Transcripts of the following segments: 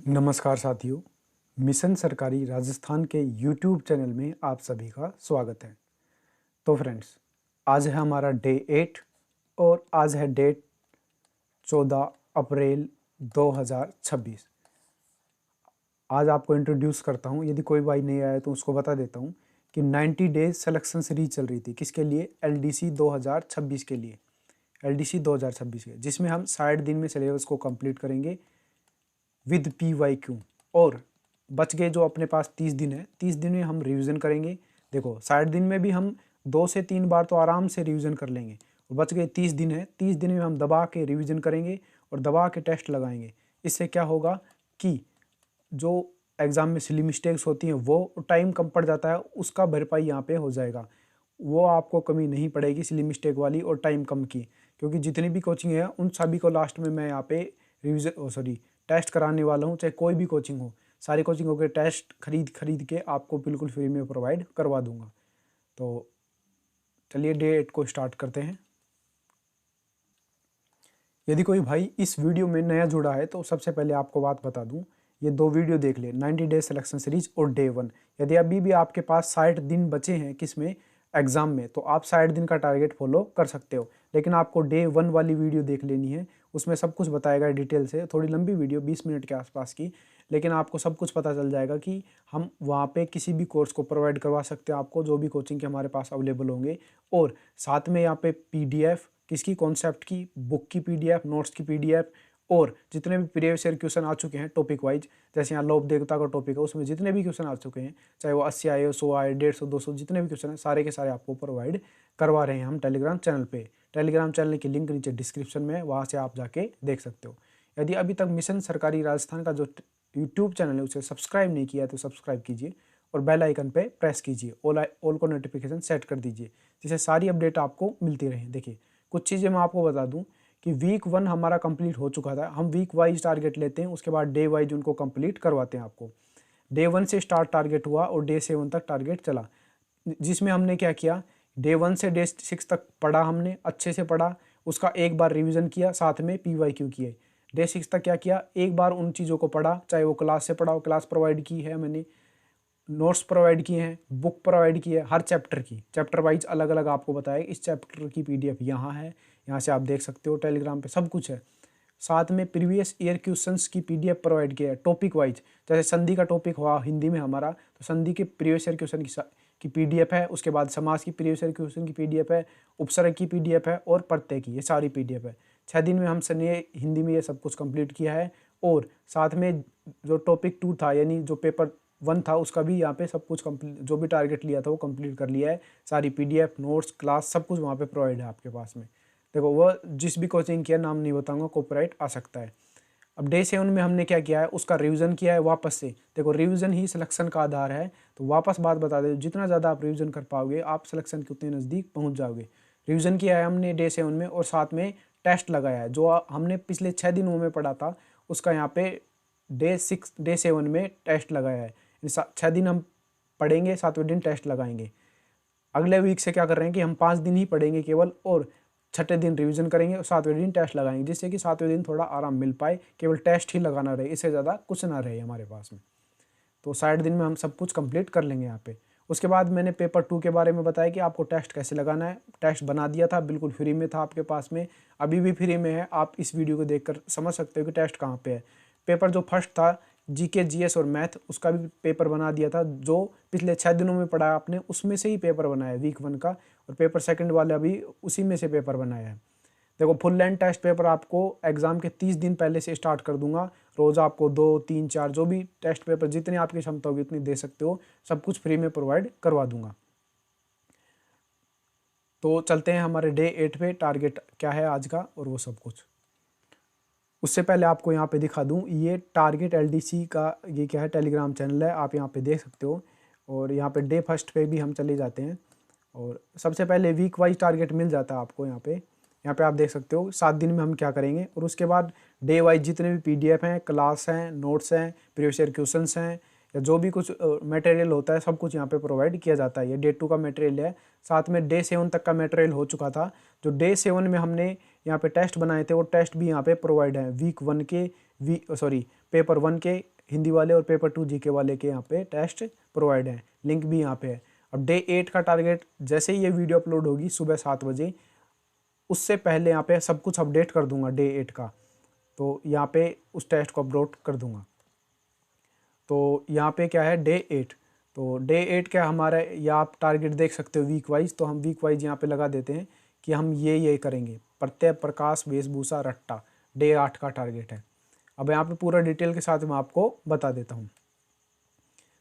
नमस्कार साथियों, मिशन सरकारी राजस्थान के यूट्यूब चैनल में आप सभी का स्वागत है। तो फ्रेंड्स, आज है हमारा डे 8 और आज है डेट 14 अप्रैल 2026। आज आपको इंट्रोड्यूस करता हूं, यदि कोई भाई नहीं आया तो उसको बता देता हूं कि 90 डेज सिलेक्शन सीरीज चल रही थी। किसके लिए? एलडीसी 2026 के लिए, एलडीसी 2026 के, जिसमें हम 60 दिन में सिलेबस को कंप्लीट करेंगे विद PYQ। और बच गए जो अपने पास 30 दिन है, 30 दिन में हम रिवीजन करेंगे। देखो 60 दिन में भी हम 2 से 3 बार तो आराम से रिवीजन कर लेंगे, और बच गए 30 दिन है, 30 दिन में हम दबा के रिवीजन करेंगे और दबा के टेस्ट लगाएंगे। इससे क्या होगा कि जो एग्ज़ाम में सिली मिस्टेक्स होती हैं वो टाइम कम पड़ जाता है, उसका भरपाई यहाँ पे हो जाएगा। वो आपको कमी नहीं पड़ेगी सिली मिस्टेक वाली और टाइम कम की, क्योंकि जितनी भी कोचिंग है उन सभी को लास्ट में मैं यहाँ पे टेस्ट कराने वाला हूँ। चाहे कोई भी कोचिंग हो, सारी कोचिंगों के टेस्ट खरीद के आपको बिल्कुल फ्री में प्रोवाइड करवा दूंगा। तो चलिए डे 8 को स्टार्ट करते हैं। यदि कोई भाई इस वीडियो में नया जुड़ा है तो सबसे पहले आपको बात बता दूं, ये 2 वीडियो देख ले, 90 डेज सिलेक्शन सीरीज और डे 1। यदि अभी भी आपके पास 60 दिन बचे हैं किसमें, एग्जाम में, तो आप 60 दिन का टारगेट फॉलो कर सकते हो। लेकिन आपको डे 1 वाली वीडियो देख लेनी है, उसमें सब कुछ बताएगा डिटेल से। थोड़ी लंबी वीडियो 20 मिनट के आसपास की, लेकिन आपको सब कुछ पता चल जाएगा कि हम वहाँ पे किसी भी कोर्स को प्रोवाइड करवा सकते हैं आपको, जो भी कोचिंग के हमारे पास अवेलेबल होंगे। और साथ में यहाँ पे PDF किसकी, कॉन्सेप्ट की, बुक की PDF, नोट्स की PDF, और जितने भी प्रीवियस ईयर क्वेश्चन आ चुके हैं टॉपिक वाइज, जैसे यहाँ लोभ देवता का टॉपिक है, उसमें जितने भी क्वेश्चन आ चुके हैं, चाहे वो 80 आए, 100 आए, 150, 200, जितने भी क्वेश्चन हैं सारे के सारे आपको प्रोवाइड करवा रहे हैं हम टेलीग्राम चैनल पे। टेलीग्राम चैनल की लिंक नीचे डिस्क्रिप्शन में है, वहाँ से आप जाके देख सकते हो। यदि अभी तक मिशन सरकारी राजस्थान का जो यूट्यूब चैनल है उसे सब्सक्राइब नहीं किया है तो सब्सक्राइब कीजिए और बेल आइकन पे प्रेस कीजिए, ऑल को नोटिफिकेशन सेट कर दीजिए, जिससे सारी अपडेट आपको मिलती रहे। देखिए कुछ चीज़ें मैं आपको बता दूं कि वीक 1 हमारा कंप्लीट हो चुका था। हम वीक वाइज टारगेट लेते हैं, उसके बाद डे वाइज उनको कंप्लीट करवाते हैं आपको। डे 1 से स्टार्ट टारगेट हुआ और डे 7 तक टारगेट चला, जिसमें हमने क्या किया, डे 1 से डे 6 तक पढ़ा, हमने अच्छे से पढ़ा, उसका एक बार रिवीजन किया, साथ में PYQ किए। डे 6 तक क्या किया, एक बार उन चीज़ों को पढ़ा, चाहे वो क्लास से पढ़ा हो, क्लास प्रोवाइड की है मैंने, नोट्स प्रोवाइड किए हैं, बुक प्रोवाइड की है, हर चैप्टर की, चैप्टर वाइज अलग अलग आपको बताया। इस चैप्टर की PDF यहाँ है, यहाँ से आप देख सकते हो, टेलीग्राम पे सब कुछ है। साथ में प्रीवियस ईयर क्वेश्चंस की PDF प्रोवाइड किया है टॉपिक वाइज। जैसे संधि का टॉपिक हुआ हिंदी में हमारा, तो संधि के प्रीवियस ईयर क्वेश्चन की PDF है। उसके बाद समास की प्रीवियस ईयर क्वेश्चन की PDF है, उपसर्ग की PDF है और प्रत्यय की, ये सारी PDF है। 6 दिन में हम सने हिंदी में ये सब कुछ कंप्लीट किया है। और साथ में जो टॉपिक 2 था, यानी जो पेपर 1 था, उसका भी यहाँ पे सब कुछ कंप्लीट, जो भी टारगेट लिया था वो कंप्लीट कर लिया है। सारी PDF, नोट्स, क्लास सब कुछ वहाँ पे प्रोवाइड है आपके पास में। देखो वो जिस भी कोचिंग किया, नाम नहीं बताऊंगा, कॉपीराइट आ सकता है। अब डे 7 में हमने क्या किया है, उसका रिवीजन किया है वापस से। देखो रिवीजन ही सिलेक्शन का आधार है, तो वापस बात बता दे, जितना ज़्यादा आप रिवीजन कर पाओगे आप सिलेक्शन के उतने नज़दीक पहुँच जाओगे। रिवीजन किया है हमने डे 7 में, और साथ में टेस्ट लगाया है। जो हमने पिछले 6 दिनों में पढ़ा था उसका यहाँ पे डे 7 में टेस्ट लगाया है। 6 दिन हम पढ़ेंगे, 7वें दिन टेस्ट लगाएंगे। अगले वीक से क्या कर रहे हैं कि हम 5 दिन ही पढ़ेंगे केवल, और 6ठे दिन रिवीजन करेंगे और 7वें दिन टेस्ट लगाएंगे, जिससे कि 7वें दिन थोड़ा आराम मिल पाए, केवल टेस्ट ही लगाना रहे, इससे ज़्यादा कुछ ना रहे हमारे पास में। तो 60 दिन में हम सब कुछ कंप्लीट कर लेंगे यहाँ पे। उसके बाद मैंने पेपर 2 के बारे में बताया कि आपको टेस्ट कैसे लगाना है। टेस्ट बना दिया था, बिल्कुल फ्री में था आपके पास में, अभी भी फ्री में है। आप इस वीडियो को देखकर समझ सकते हो कि टेस्ट कहाँ पे है। पेपर जो फर्स्ट था GK GS और मैथ, उसका भी पेपर बना दिया था। जो पिछले 6 दिनों में पढ़ा आपने उसमें से ही पेपर बनाया है वीक 1 का, और पेपर 2 वाला भी उसी में से पेपर बनाया है। देखो फुल लेंथ टेस्ट पेपर आपको एग्जाम के 30 दिन पहले से स्टार्ट कर दूंगा। रोज़ आपको 2, 3, 4 जो भी टेस्ट पेपर जितनी आपकी क्षमता होगी उतनी दे सकते हो, सब कुछ फ्री में प्रोवाइड करवा दूंगा। तो चलते हैं हमारे डे 8 पे, टारगेट क्या है आज का और वो सब कुछ। उससे पहले आपको यहाँ पे दिखा दूँ, ये टारगेट LDC का ये क्या है, टेलीग्राम चैनल है, आप यहाँ पे देख सकते हो। और यहाँ पे डे 1 पे भी हम चले जाते हैं, और सबसे पहले वीक वाइज टारगेट मिल जाता है आपको यहाँ पे। यहाँ पे आप देख सकते हो 7 दिन में हम क्या करेंगे, और उसके बाद डे वाइज जितने भी PDF हैं, क्लास हैं, नोट्स हैं, प्रीवियस ईयर क्वेश्चंस हैं, या जो भी कुछ मटेरियल होता है सब कुछ यहाँ पे प्रोवाइड किया जाता है। ये डे 2 का मटेरियल है, साथ में डे 7 तक का मटेरियल हो चुका था। जो डे 7 में हमने यहाँ पे टेस्ट बनाए थे वो टेस्ट भी यहाँ पे प्रोवाइड है। पेपर 1 के हिंदी वाले और पेपर 2 जीके वाले के यहाँ पे टेस्ट प्रोवाइड हैं, लिंक भी यहाँ पे है। अब डे 8 का टारगेट जैसे ही ये वीडियो अपलोड होगी सुबह 7 बजे, उससे पहले यहाँ पे सब कुछ अपडेट कर दूंगा डे 8 का, तो यहाँ पे उस टेस्ट को अपलोड कर दूंगा। तो यहाँ पे क्या है डे 8, तो डे 8 क्या हमारा, या आप टारगेट देख सकते हो वीक वाइज, तो हम वीक वाइज यहाँ पे लगा देते हैं कि हम ये करेंगे, प्रत्यय, प्रकाश, वेशभूषा, रट्टा, डे 8 का टारगेट है। अब यहाँ पे पूरा डिटेल के साथ मैं आपको बता देता हूँ।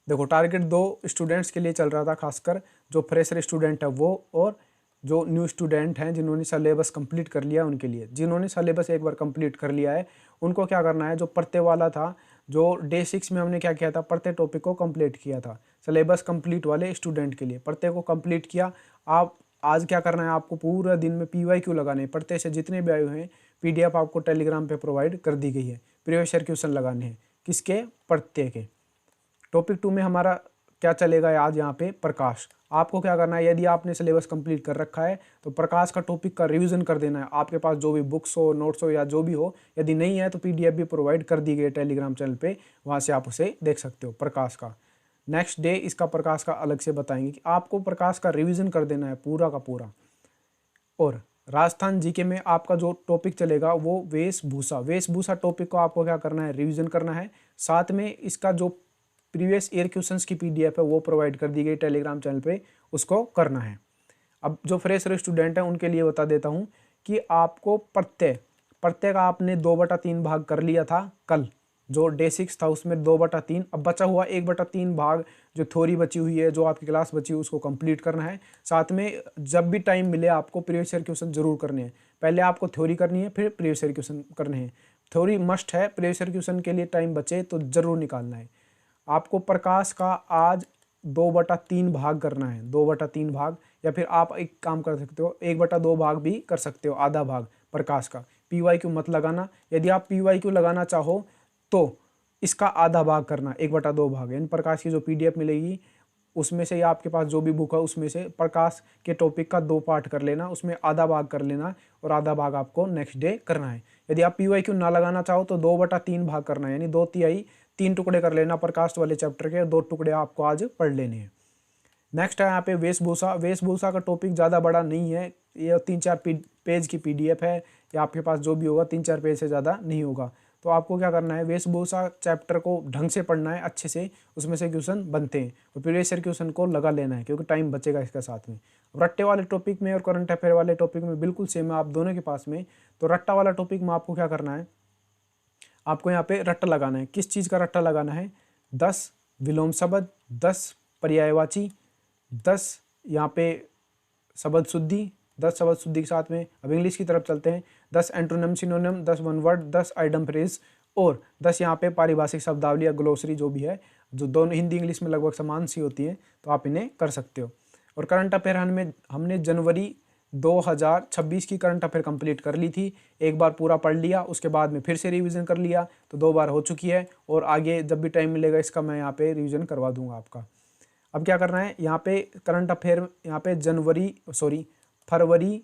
देखो टारगेट 2 स्टूडेंट्स के लिए चल रहा था, खासकर जो फ्रेशर स्टूडेंट है वो, और जो न्यू स्टूडेंट हैं जिन्होंने सिलेबस कंप्लीट कर लिया उनके लिए। जिन्होंने सिलेबस एक बार कंप्लीट कर लिया है उनको क्या करना है, जो प्रत्यय वाला था, जो डे 6 में हमने क्या किया था, प्रत्यय टॉपिक को कंप्लीट किया था, सिलेबस कंप्लीट वाले स्टूडेंट के लिए प्रत्यय को कंप्लीट किया। आप आज क्या करना है, आपको पूरा दिन में PYQ लगाने हैं, प्रत्यय से जितने भी आए हुए हैं PDF आपको टेलीग्राम पे प्रोवाइड कर दी गई है, प्रीवियस ईयर क्वेश्चन लगाने हैं, किसके, प्रत्यय के। टॉपिक 2 में हमारा क्या चलेगा आज यहाँ पे, प्रकाश। आपको क्या करना है, यदि आपने सिलेबस कंप्लीट कर रखा है तो प्रकाश का टॉपिक का रिवीजन कर देना है। आपके पास जो भी बुक्स हो, नोट्स हो या जो भी हो, यदि नहीं है तो PDF भी प्रोवाइड कर दी गई है टेलीग्राम चैनल पे, वहाँ से आप उसे देख सकते हो प्रकाश का। नेक्स्ट डे इसका प्रकाश का अलग से बताएंगे कि आपको प्रकाश का रिविजन कर देना है पूरा का पूरा। और राजस्थान जीके में आपका जो टॉपिक चलेगा वो वेशभूषा। वेशभूषा टॉपिक को आपको क्या करना है, रिवीजन करना है। साथ में इसका जो प्रीवियस ईयर क्वेश्चंस की PDF है वो प्रोवाइड कर दी गई टेलीग्राम चैनल पे, उसको करना है। अब जो फ्रेशर स्टूडेंट हैं उनके लिए बता देता हूँ कि आपको प्रत्यय का आपने 2/3 भाग कर लिया था कल, जो डे 6 था उसमें 2/3, अब बचा हुआ 1/3 भाग जो थ्योरी बची हुई है, जो आपकी क्लास बची हुई, उसको कंप्लीट करना है। साथ में जब भी टाइम मिले आपको प्रीवियस ईयर क्वेश्चन जरूर करने हैं। पहले आपको थ्योरी करनी है, फिर प्रीवियस ईयर क्वेश्चन करने हैं। थ्योरी मस्ट है, प्रीवियस ईयर क्वेश्चन के लिए टाइम बचे तो जरूर निकालना है। आपको प्रकाश का आज 2/3 भाग करना है, 2/3 भाग, या फिर आप एक काम कर सकते हो 1/2 भाग भी कर सकते हो, आधा भाग प्रकाश का। PYQ मत लगाना, यदि आप PYQ लगाना चाहो तो इसका आधा भाग करना, 1/2 भाग, यानी प्रकाश की जो PDF मिलेगी उसमें से, या आपके पास जो भी बुक है उसमें से प्रकाश के टॉपिक का 2 पार्ट कर लेना, उसमें आधा भाग कर लेना और आधा भाग आपको नेक्स्ट डे करना है। यदि आप PYQ ना लगाना चाहो तो 2/3 भाग करना है, यानी 2/3 3 टुकड़े कर लेना प्रकाश वाले चैप्टर के, 2 टुकड़े आपको आज पढ़ लेने हैं। नेक्स्ट है यहाँ पे वेशभूषा। वेशभूषा का टॉपिक ज़्यादा बड़ा नहीं है, ये 3-4 पेज की PDF है, या आपके पास जो भी होगा 3-4 पेज से ज़्यादा नहीं होगा। तो आपको क्या करना है, वेशभूषा चैप्टर को ढंग से पढ़ना है अच्छे से, उसमें से क्वेश्चन बनते हैं और प्रीवियस ईयर क्वेश्चन को लगा लेना है, क्योंकि टाइम बचेगा इसके साथ में। रट्टे वाले टॉपिक में और करंट अफेयर वाले टॉपिक में बिल्कुल सेम है आप दोनों के पास में। तो रट्टा वाला टॉपिक में आपको क्या करना है, आपको यहाँ पे रट्टा लगाना है। किस चीज़ का रट्टा लगाना है, 10 विलोम शब्द, 10 पर्यायवाची, 10 यहाँ पे शब्द शुद्धि, 10 शब्द शुद्धि के साथ में। अब इंग्लिश की तरफ चलते हैं, 10 antonym synonym, 10 one word, 10 item phrase और 10 यहाँ पे पारिभाषिक शब्दावली या ग्लोसरी जो भी है, जो दोनों हिंदी इंग्लिश में लगभग समान सी होती हैं, तो आप इन्हें कर सकते हो। और करंट अफेयर हमने जनवरी 2026 की करंट अफेयर कंप्लीट कर ली थी, एक बार पूरा पढ़ लिया, उसके बाद में फिर से रिवीजन कर लिया, तो 2 बार हो चुकी है। और आगे जब भी टाइम मिलेगा इसका मैं यहाँ पे रिवीजन करवा दूंगा आपका। अब क्या करना है, यहाँ पे करंट अफेयर, यहाँ पे फरवरी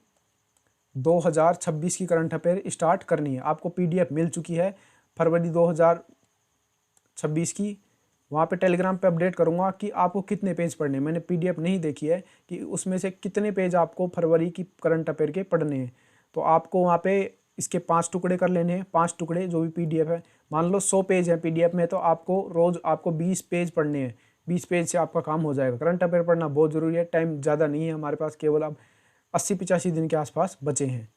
2026 की करंट अफेयर स्टार्ट करनी है। आपको PDF मिल चुकी है फरवरी 2026 की, वहाँ पे टेलीग्राम पे अपडेट करूँगा कि आपको कितने पेज पढ़ने हैं। मैंने PDF नहीं देखी है कि उसमें से कितने पेज आपको फरवरी की करंट अफेयर के पढ़ने हैं। तो आपको वहाँ पे इसके 5 टुकड़े कर लेने हैं, 5 टुकड़े जो भी PDF है। मान लो 100 पेज है PDF में, तो आपको रोज़ 20 पेज पढ़ने हैं, 20 पेज से आपका काम हो जाएगा। करंट अफेयर पढ़ना बहुत ज़रूरी है, टाइम ज़्यादा नहीं है हमारे पास, केवल अब 80-85 दिन के आसपास बचे हैं,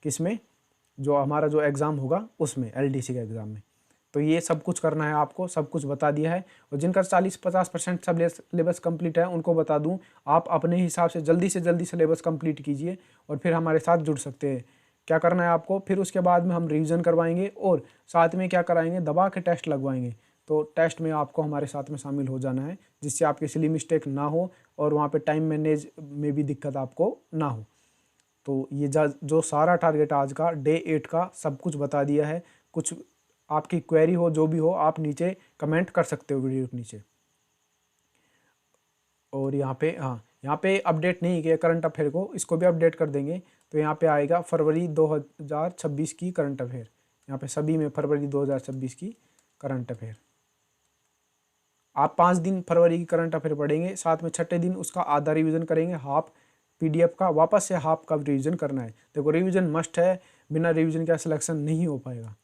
किसमें, जो हमारा जो एग्ज़ाम होगा उसमें, LDC के एग्ज़ाम में। तो ये सब कुछ करना है आपको, सब कुछ बता दिया है। और जिनका 40-50% सब सिलेबस कंप्लीट है उनको बता दूं, आप अपने हिसाब से जल्दी सिलेबस कंप्लीट कीजिए और फिर हमारे साथ जुड़ सकते हैं। क्या करना है आपको, फिर उसके बाद में हम रिवीजन करवाएंगे और साथ में क्या कराएंगे, दबा के टेस्ट लगवाएंगे। तो टेस्ट में आपको हमारे साथ में शामिल हो जाना है, जिससे आपकी सिली मिस्टेक ना हो और वहाँ पे टाइम मैनेज में भी दिक्कत आपको ना हो। तो ये जो सारा टारगेट आज का डे 8 का सब कुछ बता दिया है। कुछ आपकी क्वेरी हो, जो भी हो, आप नीचे कमेंट कर सकते हो वीडियो के नीचे। और यहाँ पे अपडेट नहीं किया करंट अफेयर को, इसको भी अपडेट कर देंगे। तो यहाँ पे आएगा फरवरी 2026 की करंट अफेयर, यहाँ पे सभी में फरवरी 2026 की करंट अफेयर। आप 5 दिन फरवरी की करंट अफेयर पढ़ेंगे, साथ में छठे दिन उसका आधा रिवीजन करेंगे, हाफ पीडीएफ का, वापस से हाफ का रिवीजन करना है। देखो रिवीजन मस्ट है, बिना रिवीजन का सिलेक्शन नहीं हो पाएगा।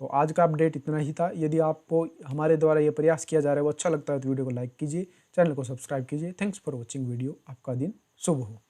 तो आज का अपडेट इतना ही था। यदि आपको हमारे द्वारा ये प्रयास किया जा रहा है वो अच्छा लगता है तो वीडियो को लाइक कीजिए, चैनल को सब्सक्राइब कीजिए। Thanks for watching video. आपका दिन शुभ हो।